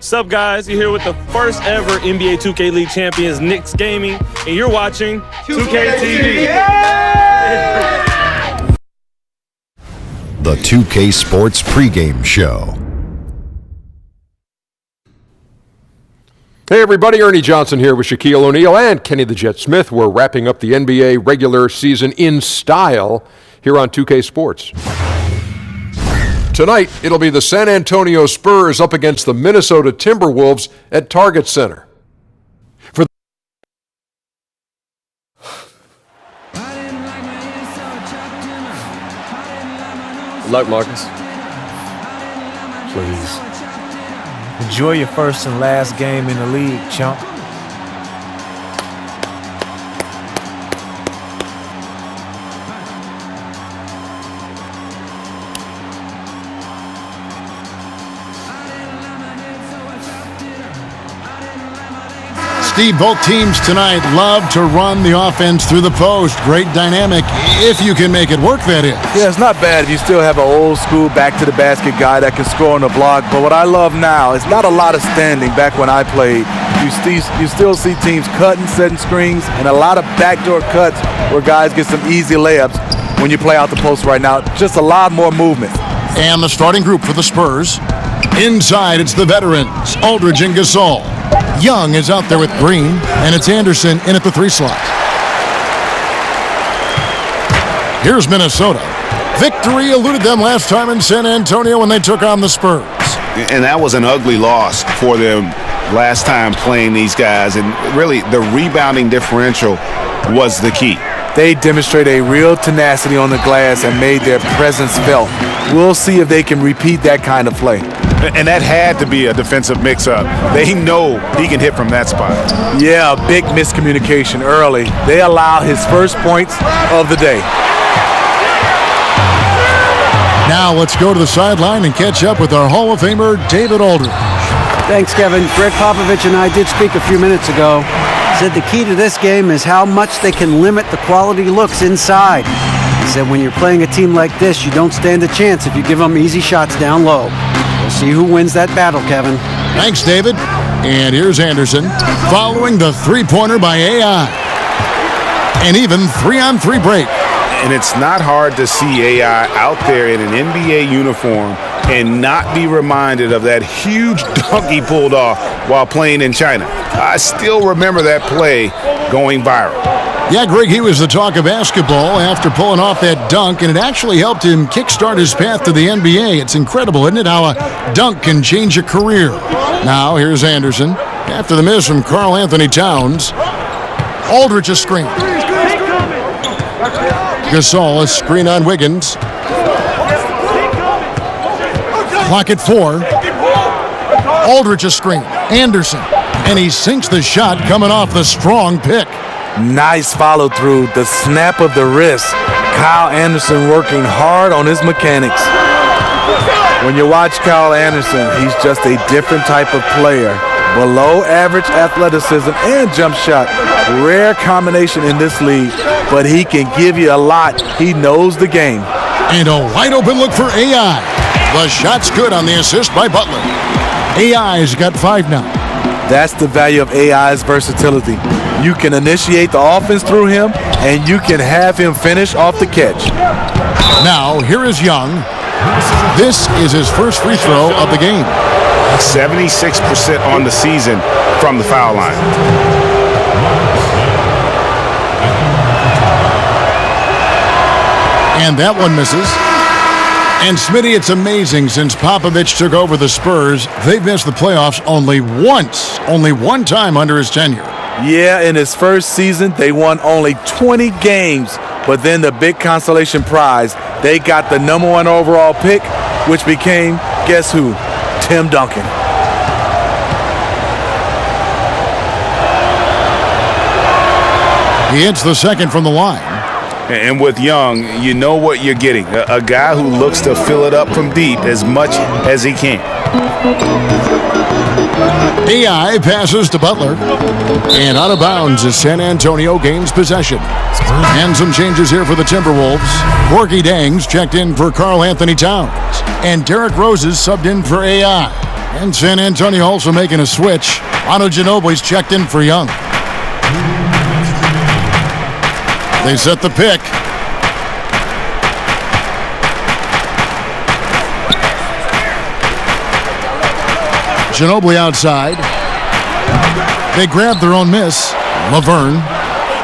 What's up, guys? You're here with the first ever NBA 2K League champions, Knicks Gaming, and you're watching 2K TV. The 2K Sports pregame show. Hey everybody, Ernie Johnson here with Shaquille O'Neal and Kenny the Jet Smith. We're wrapping up the NBA regular season in style here on 2K Sports. Tonight, it'll be the San Antonio Spurs up against the Minnesota Timberwolves at Target Center. Good luck, Marcus. Please. Enjoy your first and last game in the league, chump. Steve, both teams tonight love to run the offense through the post. Great dynamic, if you can make it work, that is. Yeah, it's not bad if you still have an old school back-to-the-basket guy that can score on the block. But what I love now is not a lot of standing. Back when I played, you still see teams cutting, setting screens, and a lot of backdoor cuts where guys get some easy layups when you play out the post right now. Just a lot more movement. And the starting group for the Spurs. Inside, it's the veterans, Aldridge and Gasol. Young is out there with Green, and it's Anderson in at the 3 slot. Here's Minnesota. Victory eluded them last time in San Antonio when they took on the Spurs. And that was an ugly loss for them last time playing these guys. And really, the rebounding differential was the key. They demonstrate a real tenacity on the glass and made their presence felt. We'll see if they can repeat that kind of play. And that had to be a defensive mix-up. They know he can hit from that spot. Yeah, a big miscommunication early. They allow his first points of the day. Now let's go to the sideline and catch up with our Hall of Famer, David Aldridge. Thanks, Kevin. Greg Popovich and I did speak a few minutes ago. Said the key to this game is how much they can limit the quality looks inside. He said when you're playing a team like this, you don't stand a chance if you give them easy shots down low. We'll see who wins that battle, Kevin. Thanks, David. And here's Anderson following the three-pointer by AI. And even 3-on-3 break. And it's not hard to see AI out there in an NBA uniform and not be reminded of that huge dunk he pulled off while playing in China. I still remember that play going viral. Yeah, Greg, he was the talk of basketball after pulling off that dunk, and it actually helped him kickstart his path to the NBA. It's incredible, isn't it, how a dunk can change a career. Now, here's Anderson. After the miss from Karl Anthony Towns, Aldridge a screen. Gasol a screen on Wiggins. Clock at 4. Aldridge a screen. Anderson. And he sinks the shot coming off the strong pick. Nice follow through, the snap of the wrist. Kyle Anderson working hard on his mechanics. When you watch Kyle Anderson, he's just a different type of player. Below average athleticism and jump shot. Rare combination in this league, but he can give you a lot. He knows the game. And a wide open look for AI. The shot's good on the assist by Butler. AI's got 5 now. That's the value of AI's versatility. You can initiate the offense through him, and you can have him finish off the catch. Now, here is Young. This is his first free throw of the game. 76% on the season from the foul line. And that one misses. And Smitty, it's amazing since Popovich took over the Spurs, they've missed the playoffs only once, only one time under his tenure. Yeah, in his first season, they won only 20 games. But then the big consolation prize, they got the #1 overall pick, which became, guess who? Tim Duncan. He hits the second from the line. And with Young, you know what you're getting. A guy who looks to fill it up from deep as much as he can. AI passes to Butler. And out of bounds as San Antonio gains possession. And some changes here for the Timberwolves. Corky Dangs checked in for Karl Anthony Towns. And Derrick Rose is subbed in for AI. And San Antonio also making a switch. Manu Ginobili's checked in for Young. They set the pick. Ginobili outside. They grab their own miss. Laverne.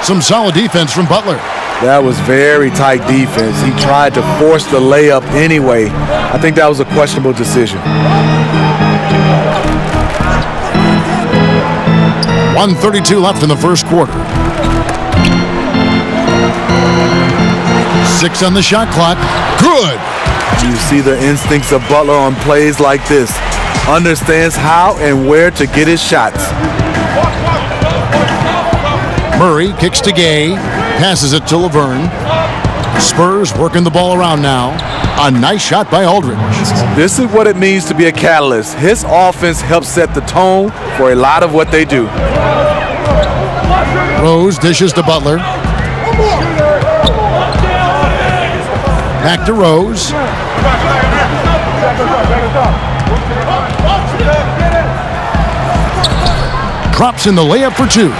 Some solid defense from Butler. That was very tight defense. He tried to force the layup anyway. I think that was a questionable decision. 1:32 left in the first quarter. 6 on the shot clock. Good. You see the instincts of Butler on plays like this. Understands how and where to get his shots. Murray kicks to Gay. Passes it to Laverne. Spurs working the ball around now. A nice shot by Aldridge. This is what it means to be a catalyst. His offense helps set the tone for a lot of what they do. Rose dishes to Butler. Back to Rose. Drops in the layup for 2.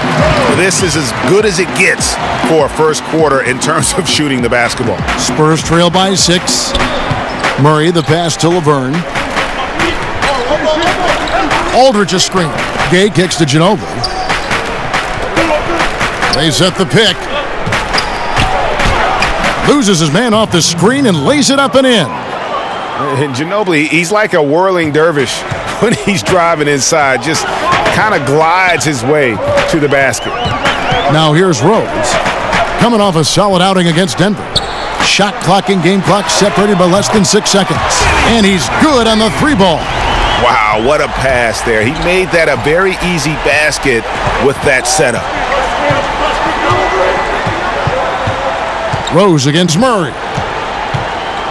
This is as good as it gets for a first quarter in terms of shooting the basketball. Spurs trail by 6. Murray the pass to Laverne. Aldridge a screen. Gay kicks to Ginobili. They set the pick. Loses his man off the screen and lays it up and in. And Ginobili, he's like a whirling dervish when he's driving inside. Just kind of glides his way to the basket. Now here's Rose. Coming off a solid outing against Denver. Shot clock and game clock separated by less than 6 seconds. And he's good on the 3-ball. Wow, what a pass there. He made that a very easy basket with that setup. Rose against Murray.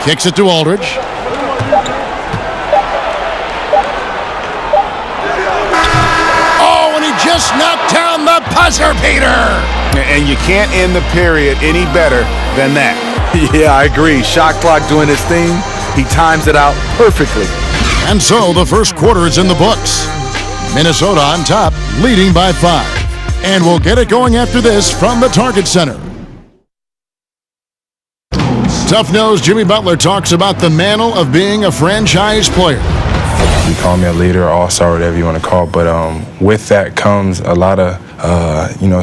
Kicks it to Aldridge. Oh, and he just knocked down the buzzer beater. And you can't end the period any better than that. Yeah, I agree. Shot clock doing his thing. He times it out perfectly. And so the first quarter is in the books. Minnesota on top, leading by 5. And we'll get it going after this from the Target Center. Tough-nosed Jimmy Butler talks about the mantle of being a franchise player. You call me a leader, all-star, whatever you want to call it, but with that comes a lot of,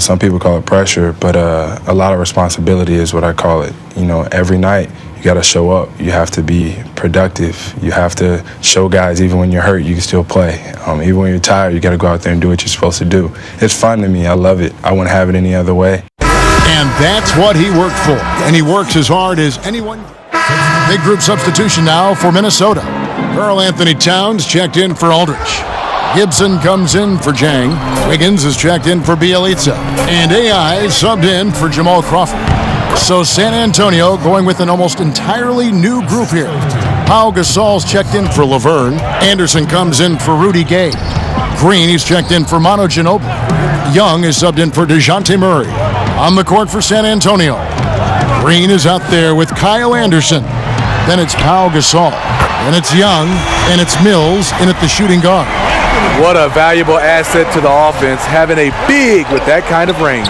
some people call it pressure, but a lot of responsibility is what I call it. Every night you got to show up. You have to be productive. You have to show guys even when you're hurt, you can still play. Even when you're tired, you got to go out there and do what you're supposed to do. It's fun to me. I love it. I wouldn't have it any other way. And that's what he worked for. And he works as hard as anyone. Big group substitution now for Minnesota. Karl Anthony Towns checked in for Aldridge. Gibson comes in for Jang. Wiggins is checked in for Bielitsa. And AI subbed in for Jamal Crawford. So San Antonio going with an almost entirely new group here. Pau Gasol's checked in for Laverne. Anderson comes in for Rudy Gay. Green is checked in for Manu Ginobili. Young is subbed in for DeJounte Murray. On the court for San Antonio. Green is out there with Kyle Anderson. Then it's Pau Gasol. And it's Young. And it's Mills in at the shooting guard. What a valuable asset to the offense, having a big with that kind of range.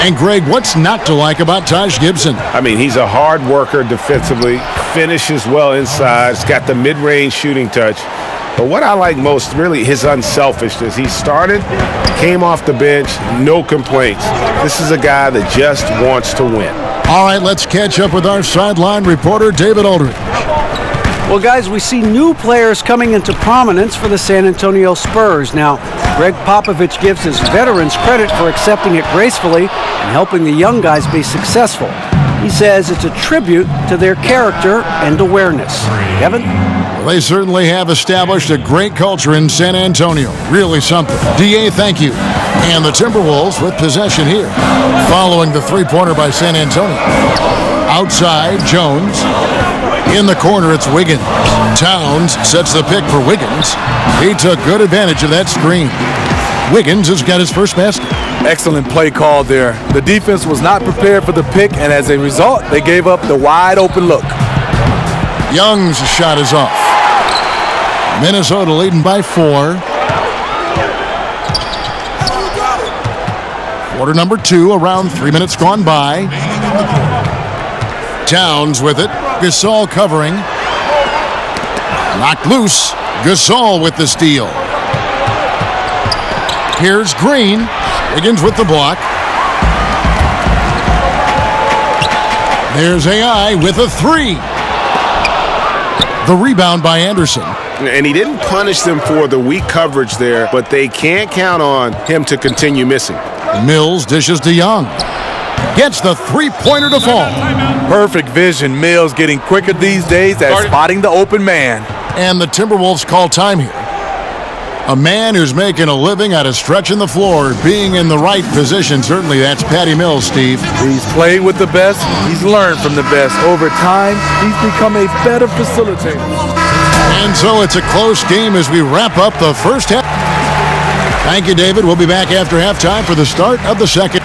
And Greg, what's not to like about Taj Gibson? I mean, he's a hard worker defensively, finishes well inside, he's got the mid-range shooting touch. But what I like most, really, his unselfishness. He started, came off the bench, no complaints. This is a guy that just wants to win. All right, let's catch up with our sideline reporter, David Aldridge. Well, guys, we see new players coming into prominence for the San Antonio Spurs. Now, Greg Popovich gives his veterans credit for accepting it gracefully and helping the young guys be successful. He says it's a tribute to their character and awareness. Kevin? Well, they certainly have established a great culture in San Antonio. Really something. DA, thank you. And the Timberwolves with possession here. Following the three-pointer by San Antonio. Outside, Jones. In the corner, it's Wiggins. Towns sets the pick for Wiggins. He took good advantage of that screen. Wiggins has got his first basket. Excellent play call there. The defense was not prepared for the pick, and as a result, they gave up the wide open look. Young's shot is off. Minnesota leading by 4. Quarter number 2, around 3 minutes gone by. Towns with it. Gasol covering. Knocked loose. Gasol with the steal. Here's Green. Wiggins with the block. There's AI with a 3. The rebound by Anderson. And he didn't punish them for the weak coverage there, but they can't count on him to continue missing. Mills dishes to Young. Gets the three-pointer to fall. Perfect vision. Mills getting quicker these days at spotting the open man. And the Timberwolves call time here. A man who's making a living out of stretching the floor, being in the right position. Certainly that's Patty Mills, Steve. He's played with the best. He's learned from the best. Over time, he's become a better facilitator. And so it's a close game as we wrap up the first half. Thank you, David. We'll be back after halftime for the start of the second.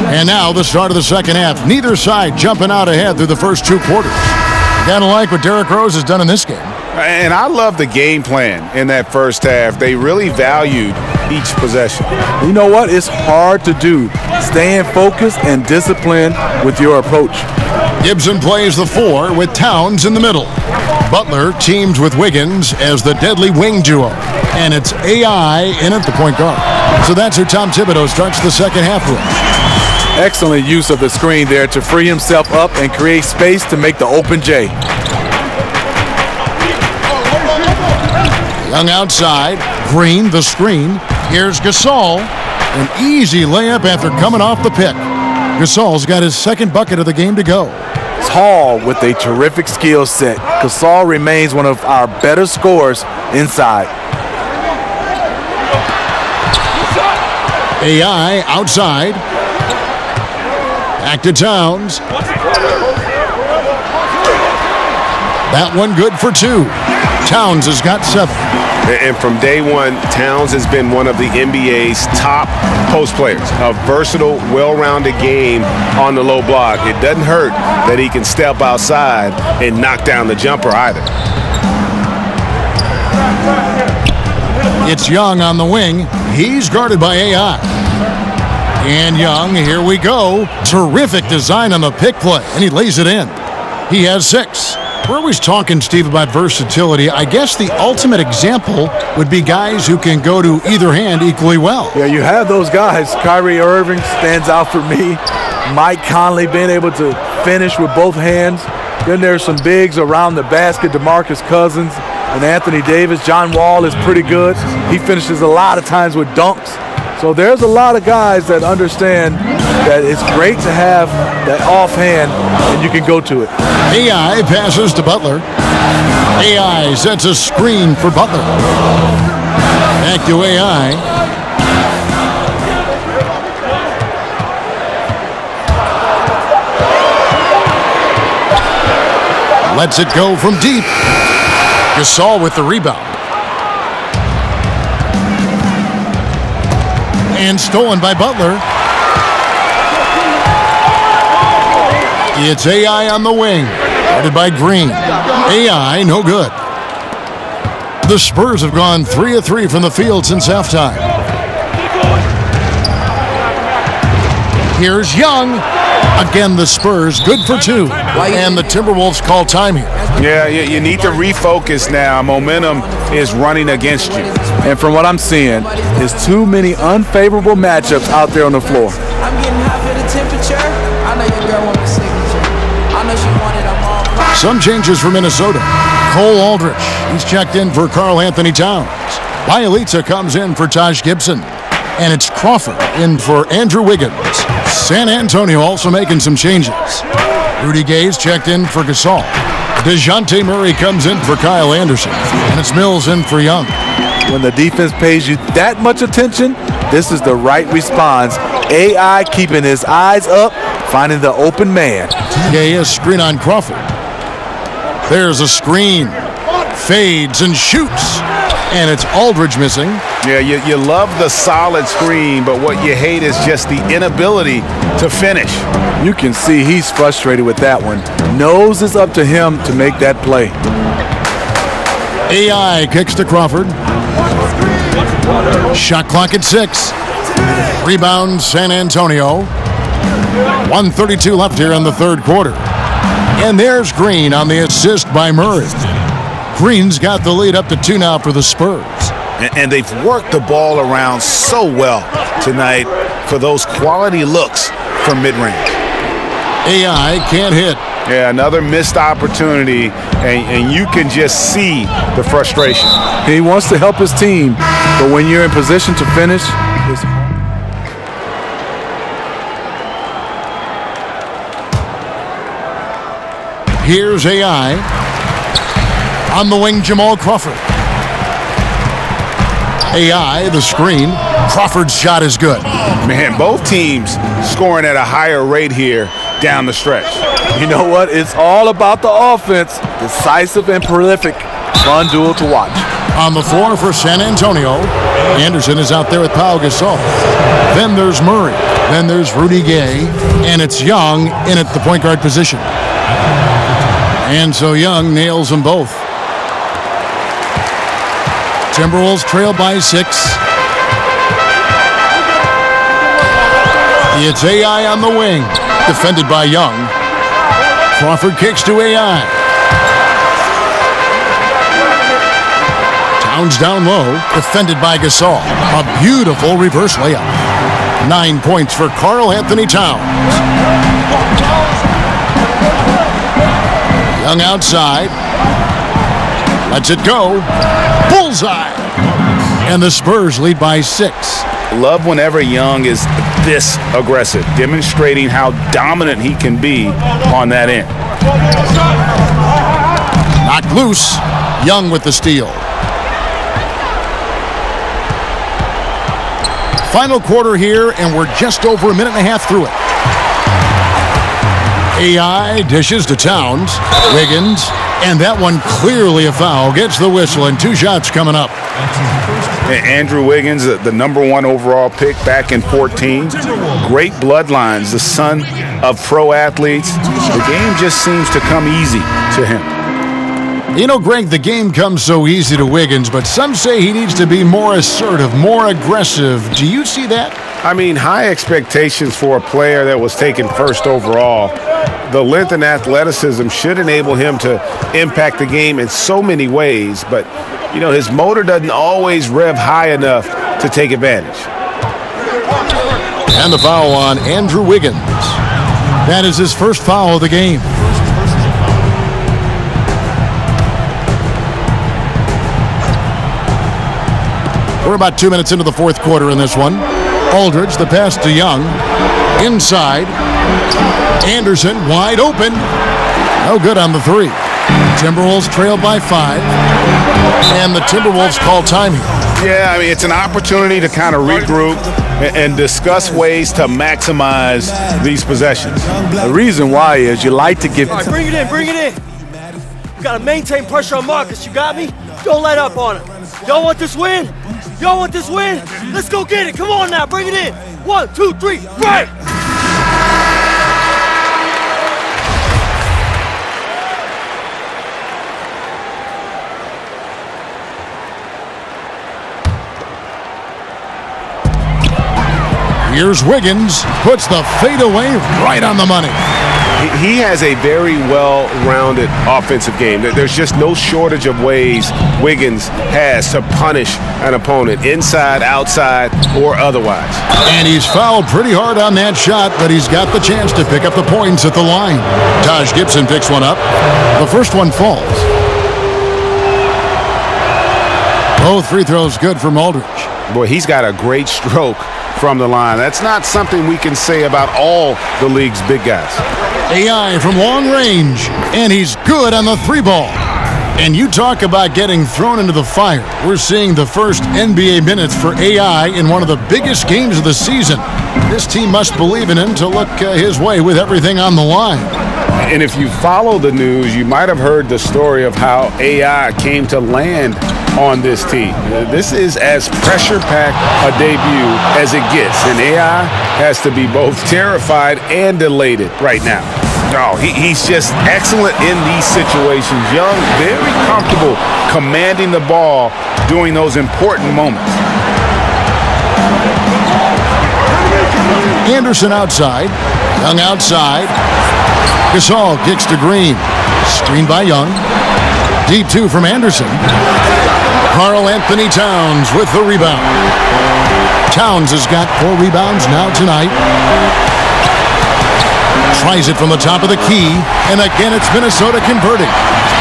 And now the start of the second half. Neither side jumping out ahead through the first 2 quarters. Kind of like what Derrick Rose has done in this game. And I love the game plan in that first half. They really valued each possession. You know what? It's hard to do. Staying focused and disciplined with your approach. Gibson plays the 4 with Towns in the middle. Butler teams with Wiggins as the deadly wing duo. And it's AI in at the point guard. So that's who Tom Thibodeau starts the second half with. Excellent use of the screen there to free himself up and create space to make the open J. Young outside. Green the screen. Here's Gasol. An easy layup after coming off the pick. Gasol's got his second bucket of the game to go. Tall with a terrific skill set. Gasol remains one of our better scorers inside. AI outside. Back to Towns. That one good for 2. Towns has got 7. And from day one, Towns has been one of the NBA's top post players. A versatile, well-rounded game on the low block. It doesn't hurt that he can step outside and knock down the jumper either. It's Young on the wing. He's guarded by AI. And Young, here we go. Terrific design on the pick play, and he lays it in. He has 6. We're always talking, Steve, about versatility. I guess the ultimate example would be guys who can go to either hand equally well. Yeah, you have those guys. Kyrie Irving stands out for me. Mike Conley being able to finish with both hands. Then there's some bigs around the basket, DeMarcus Cousins and Anthony Davis. John Wall is pretty good. He finishes a lot of times with dunks. So there's a lot of guys that understand that it's great to have that offhand and you can go to it. AI passes to Butler. AI sets a screen for Butler. Back to AI. Lets it go from deep. Gasol with the rebound. And stolen by Butler. It's AI on the wing. Guarded by Green. AI, no good. The Spurs have gone 3 of 3 from the field since halftime. Here's Young. Again, the Spurs, good for 2. And the Timberwolves call time here. Yeah, you need to refocus now. Momentum is running against you. And from what I'm seeing, there's too many unfavorable matchups out there on the floor. I'm getting hot for the temperature. I know your girl want my signature. I know she wanted them all. Some changes for Minnesota. Cole Aldrich, he's checked in for Karl Anthony Towns. Bielitsa comes in for Taj Gibson. And it's Crawford in for Andrew Wiggins. San Antonio also making some changes. Rudy Gay's checked in for Gasol. DeJounte Murray comes in for Kyle Anderson. And it's Mills in for Young. When the defense pays you that much attention, this is the right response. AI keeping his eyes up, finding the open man. Gay is screen on Crawford. There's a screen. Fades and shoots. And it's Aldridge missing. Yeah, you love the solid screen, but what you hate is just the inability to finish. You can see he's frustrated with that one. Knows it's up to him to make that play. AI kicks to Crawford. Shot clock at 6. Rebound San Antonio. 1:32 left here in the third quarter. And there's Green on the assist by Murray. Green's got the lead up to 2 now for the Spurs. And they've worked the ball around so well tonight for those quality looks from mid-range. AI can't hit. Yeah, another missed opportunity, and you can just see the frustration. He wants to help his team, but when you're in position to finish, it's hard. Here's AI. On the wing, Jamal Crawford. AI, the screen. Crawford's shot is good. Man, both teams scoring at a higher rate here down the stretch. You know what? It's all about the offense. Decisive and prolific. Fun duel to watch. On the floor for San Antonio, Anderson is out there with Pau Gasol. Then there's Murray. Then there's Rudy Gay. And it's Young in at the point guard position. And so Young nails them both. Timberwolves trail by 6. It's AI on the wing, defended by Young. Crawford kicks to AI. Towns down low, defended by Gasol. A beautiful reverse layup. 9 points for Karl Anthony Towns. Young outside. Lets it go. Bullseye. And the Spurs lead by 6. Love whenever Young is this aggressive, demonstrating how dominant he can be on that end. Knocked loose. Young with the steal. Final quarter here, and we're just over a minute and a half through it. AI dishes to Towns. Wiggins. And that one clearly a foul. Gets the whistle, and 2 shots coming up. Andrew Wiggins, the number 1 overall pick back in 14. Great bloodlines, the son of pro athletes. The game just seems to come easy to him. You know, Greg, the game comes so easy to Wiggins, but some say he needs to be more assertive, more aggressive. Do you see that? I mean, high expectations for a player that was taken first overall. The length and athleticism should enable him to impact the game in so many ways, but, you know, his motor doesn't always rev high enough to take advantage. And the foul on Andrew Wiggins. That is his first foul of the game. We're about 2 minutes into the fourth quarter in this one. Aldridge, the pass to Young. Inside. Anderson wide open. No good on the 3. Timberwolves trail by 5. And the Timberwolves call time here. Yeah, I mean, it's an opportunity to kind of regroup and discuss ways to maximize these possessions. The reason why is you like to give... All right, bring it in, bring it in. You got to maintain pressure on Marcus, you got me? Don't let up on him. Y'all want this win? Y'all want this win? Let's go get it. Come on now, bring it in. 1, 2, 3, right! Here's Wiggins, puts the fadeaway right on the money. He has a very well-rounded offensive game. There's just no shortage of ways Wiggins has to punish an opponent, inside, outside, or otherwise. And he's fouled pretty hard on that shot, but he's got the chance to pick up the points at the line. Taj Gibson picks one up. The first one falls. Both free throws good from Aldridge. Boy, he's got a great stroke from the line. That's not something we can say about all the league's big guys. AI from long range, and he's good on the 3-ball. And you talk about getting thrown into the fire. We're seeing the first NBA minutes for AI in one of the biggest games of the season. This team must believe in him to look his way with everything on the line. And if you follow the news, you might have heard the story of how AI came to land on this team. This is as pressure-packed a debut as it gets, and AI has to be both terrified and elated right now. Oh, he's just excellent in these situations. Young, very comfortable commanding the ball during those important moments. Anderson outside. Young outside. Gasol kicks to Green. Screened by Young. Deep two from Anderson. Karl Anthony Towns with the rebound. Towns has got 4 rebounds now tonight. Tries it from the top of the key, and again it's Minnesota converting.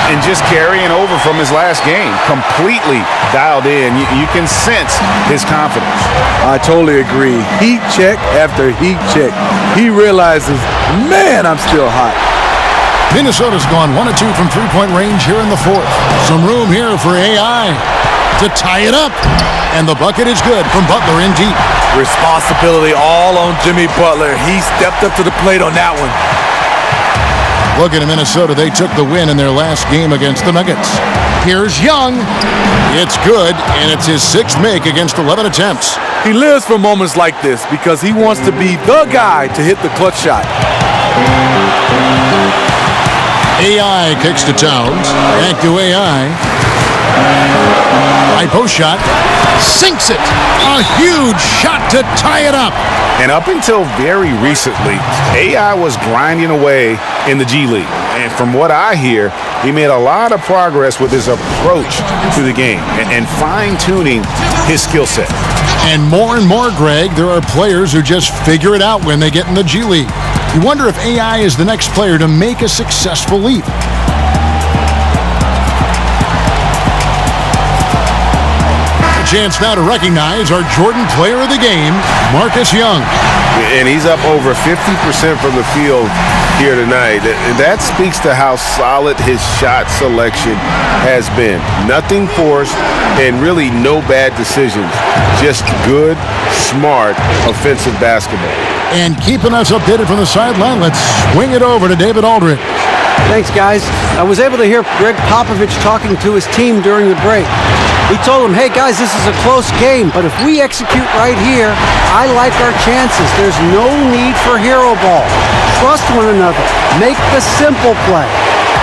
And just carrying over from his last game, completely dialed in. You can sense his confidence. I totally agree. Heat check after heat check. He realizes, man, I'm still hot. Minnesota's gone 1 of 2 from three-point range here in the fourth. Some room here for AI to tie it up. And the bucket is good from Butler in deep. Responsibility all on Jimmy Butler. He stepped up to the plate on that one. Looking at Minnesota, they took the win in their last game against the Nuggets. Here's Young. It's good, and it's his 6th make against 11 attempts. He lives for moments like this because he wants to be the guy to hit the clutch shot. AI kicks to Towns. Back to AI. High post shot. Sinks it. A huge shot to tie it up. And up until very recently, AI was grinding away in the G League. And from what I hear, he made a lot of progress with his approach to the game and fine-tuning his skill set. And more, Greg, there are players who just figure it out when they get in the G League. You wonder if AI is the next player to make a successful leap. Chance now to recognize our Jordan player of the game, Marcus Young. And he's up over 50% from the field here tonight. That speaks to how solid his shot selection has been. Nothing forced and really no bad decisions. Just good, smart, offensive basketball. And keeping us updated from the sideline, let's swing it over to David Aldridge. Thanks, guys. I was able to hear Greg Popovich talking to his team during the break. He told them, hey, guys, this is a close game, but if we execute right here, I like our chances. There's no need for hero ball. Trust one another. Make the simple play.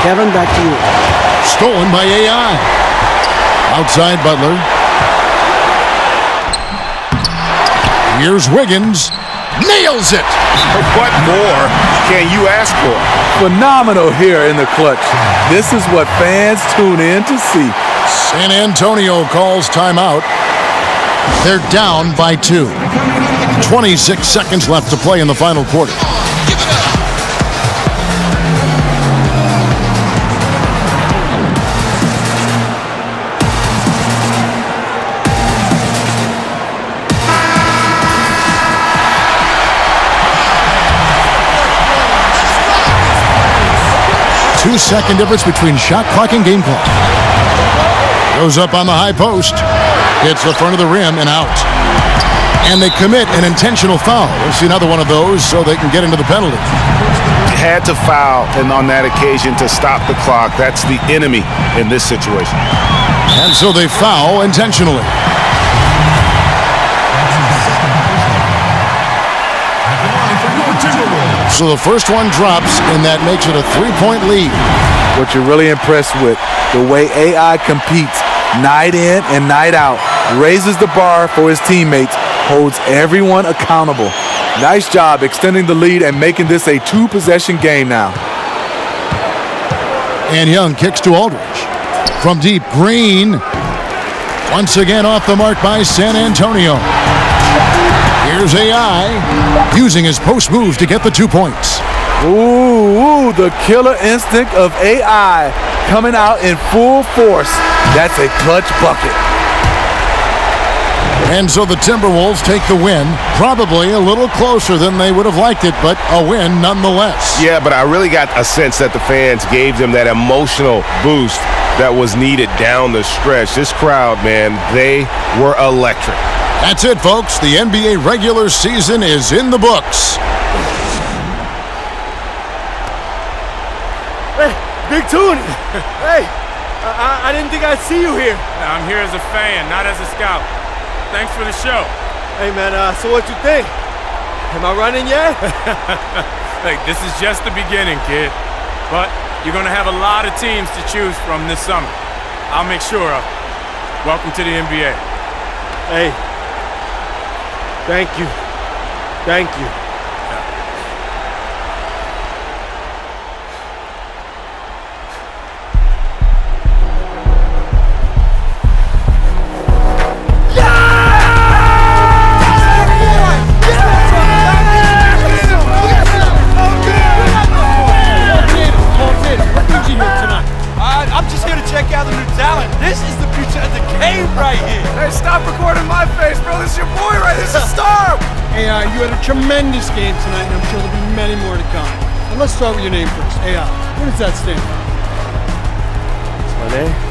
Kevin, back to you. Stolen by AI. Outside Butler. Here's Wiggins. Nails it! What more can you ask for? Phenomenal here in the clutch. This is what fans tune in to see. San Antonio calls timeout. They're down by 2. 26 seconds left to play in the final quarter. Two-second difference between shot clock and game clock. Goes up on the high post. Hits the front of the rim and out. And they commit an intentional foul. We'll see another one of those so they can get into the penalty. Had to foul and on that occasion to stop the clock. That's the enemy in this situation. And so they foul intentionally. So the first one drops, and that makes it a 3-point lead. What you're really impressed with, the way AI competes night in and night out, raises the bar for his teammates, holds everyone accountable. Nice job extending the lead and making this a 2-possession game now. And Young kicks to Aldridge. From deep, Green. Once again off the mark by San Antonio. Here's AI, using his post moves to get the 2 points. Ooh, the killer instinct of AI coming out in full force. That's a clutch bucket. And so the Timberwolves take the win, probably a little closer than they would have liked it, but a win nonetheless. Yeah, but I really got a sense that the fans gave them that emotional boost that was needed down the stretch. This crowd, man, they were electric. That's it, folks. The NBA regular season is in the books. Hey, Big Tune. Hey, I didn't think I'd see you here. I'm here as a fan, not as a scout. Thanks for the show. Hey, man, so what you think? Am I running yet? Hey, this is just the beginning, kid. But you're going to have a lot of teams to choose from this summer. I'll make sure of it. Welcome to the NBA. Hey, thank you. Thank you. I'm just here to check out the new talent. This is the future of the game right here. Hey, stop recording my face, bro. This is your boy, right? This is a star. Hey, you had a tremendous game tonight, and I'm sure there'll be many more to come. And let's start with your name first. Hey, what does that stand for? What's my name?